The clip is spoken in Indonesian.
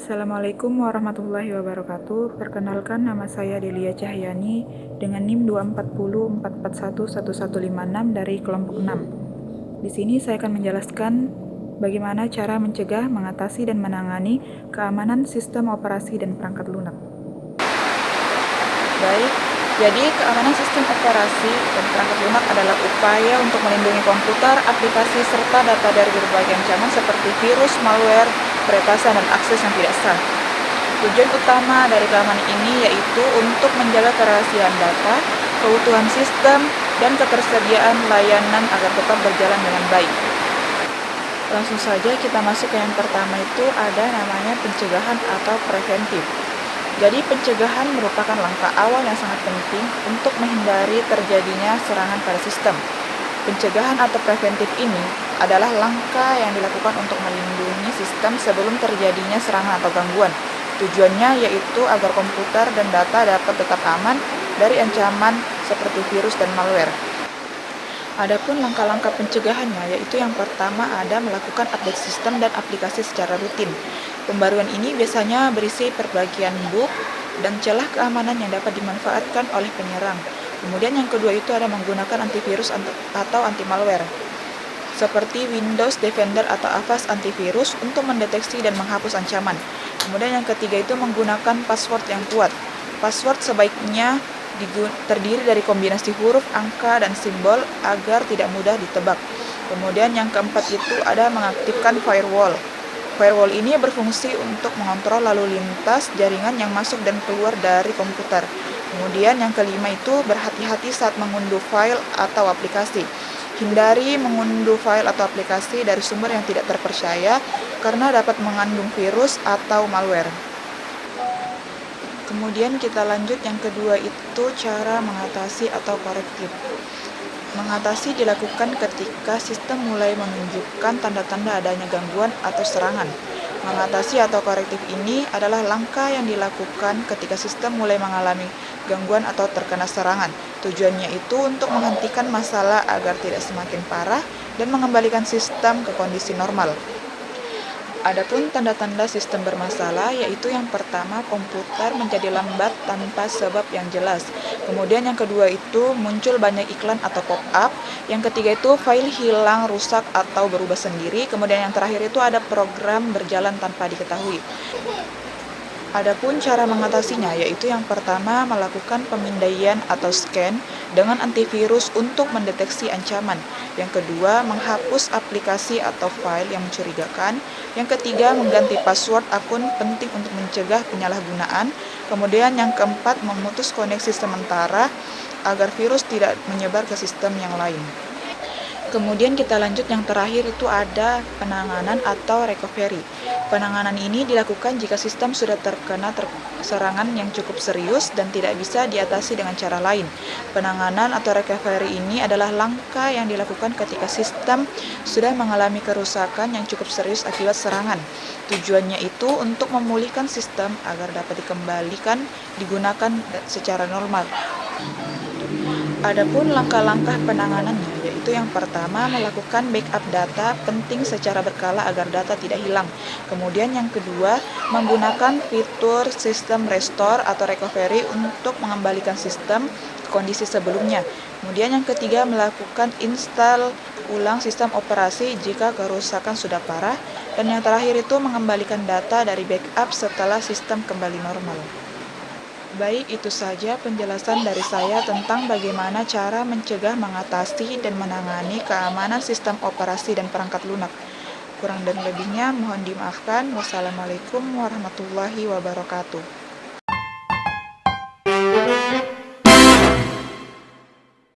Assalamualaikum warahmatullahi wabarakatuh. Perkenalkan, nama saya Delia Cahyani dengan NIM 24044411156 dari kelompok 6. Di sini saya akan menjelaskan bagaimana cara mencegah, mengatasi, dan menangani keamanan sistem operasi dan perangkat lunak. Baik, jadi keamanan sistem operasi dan perangkat lunak adalah upaya untuk melindungi komputer, aplikasi, serta data dari berbagai ancaman seperti virus, malware, peretasan, dan akses yang tidak sah. Tujuan utama dari keamanan ini yaitu untuk menjaga kerahasiaan data, keutuhan sistem, dan ketersediaan layanan agar tetap berjalan dengan baik. Langsung saja kita masuk ke yang pertama, itu ada namanya pencegahan atau preventif. Jadi pencegahan merupakan langkah awal yang sangat penting untuk menghindari terjadinya serangan pada sistem. Pencegahan atau preventif ini adalah langkah yang dilakukan untuk melindungi sistem sebelum terjadinya serangan atau gangguan. Tujuannya yaitu agar komputer dan data dapat tetap aman dari ancaman seperti virus dan malware. Adapun langkah-langkah pencegahannya yaitu yang pertama ada melakukan update sistem dan aplikasi secara rutin. Pembaruan ini biasanya berisi perbagian bug dan celah keamanan yang dapat dimanfaatkan oleh penyerang. Kemudian yang kedua itu ada menggunakan antivirus atau anti malware seperti Windows Defender atau Avast Antivirus untuk mendeteksi dan menghapus ancaman. Kemudian yang ketiga itu menggunakan password yang kuat. Password sebaiknya terdiri dari kombinasi huruf, angka, dan simbol agar tidak mudah ditebak. Kemudian yang keempat itu ada mengaktifkan firewall. Firewall ini berfungsi untuk mengontrol lalu lintas jaringan yang masuk dan keluar dari komputer. Kemudian yang kelima itu berhati-hati saat mengunduh file atau aplikasi. Hindari mengunduh file atau aplikasi dari sumber yang tidak terpercaya karena dapat mengandung virus atau malware. Kemudian kita lanjut yang kedua itu cara mengatasi atau korektif. Mengatasi dilakukan ketika sistem mulai menunjukkan tanda-tanda adanya gangguan atau serangan. Mengatasi atau korektif ini adalah langkah yang dilakukan ketika sistem mulai mengalami gangguan atau terkena serangan. Tujuannya itu untuk menghentikan masalah agar tidak semakin parah dan mengembalikan sistem ke kondisi normal. Adapun tanda-tanda sistem bermasalah yaitu yang pertama komputer menjadi lambat tanpa sebab yang jelas. Kemudian yang kedua itu muncul banyak iklan atau pop-up. Yang ketiga itu file hilang, rusak, atau berubah sendiri. Kemudian yang terakhir itu ada program berjalan tanpa diketahui. Adapun cara mengatasinya yaitu yang pertama melakukan pemindaian atau scan dengan antivirus untuk mendeteksi ancaman. Yang kedua menghapus aplikasi atau file yang mencurigakan. Yang ketiga mengganti password akun penting untuk mencegah penyalahgunaan. Kemudian yang keempat memutus koneksi sementara agar virus tidak menyebar ke sistem yang lain. Kemudian kita lanjut yang terakhir itu ada penanganan atau recovery. Penanganan ini dilakukan jika sistem sudah terkena serangan yang cukup serius dan tidak bisa diatasi dengan cara lain. Penanganan atau recovery ini adalah langkah yang dilakukan ketika sistem sudah mengalami kerusakan yang cukup serius akibat serangan. Tujuannya itu untuk memulihkan sistem agar dapat dikembalikan digunakan secara normal. Adapun langkah-langkah penanganannya yaitu yang pertama melakukan backup data penting secara berkala agar data tidak hilang. Kemudian yang kedua menggunakan fitur sistem restore atau recovery untuk mengembalikan sistem ke kondisi sebelumnya. Kemudian yang ketiga melakukan install ulang sistem operasi jika kerusakan sudah parah. Dan yang terakhir itu mengembalikan data dari backup setelah sistem kembali normal. Baik, itu saja penjelasan dari saya tentang bagaimana cara mencegah, mengatasi, dan menangani keamanan sistem operasi dan perangkat lunak. Kurang dan lebihnya mohon dimaafkan. Wassalamualaikum warahmatullahi wabarakatuh.